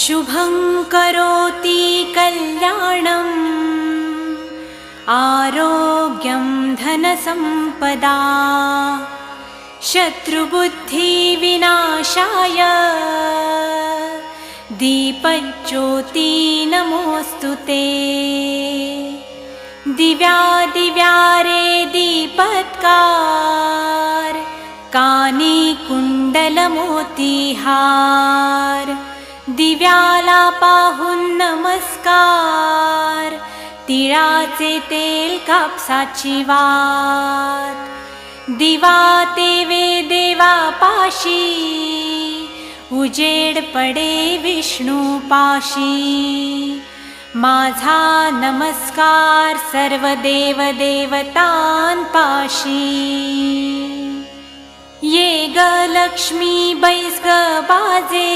शुभं करोति कल्याणम् आरोग्यं धनसम्पदा शत्रुबुद्धिविनाशाय दीपज्योति नमोऽस्तुते। दिव्यादिव्यारे दीपत्कार कानी कुंडलमोतीहार दिव्याला पाहून नमस्कार तिळाचे तेल कापसाची वात दिवा तेवे देवा पाशी उजेड पडे विष्णू पाशी माझा नमस्कार सर्व देव देवतांपाशी ये ग लक्ष्मी बैस ग बाजे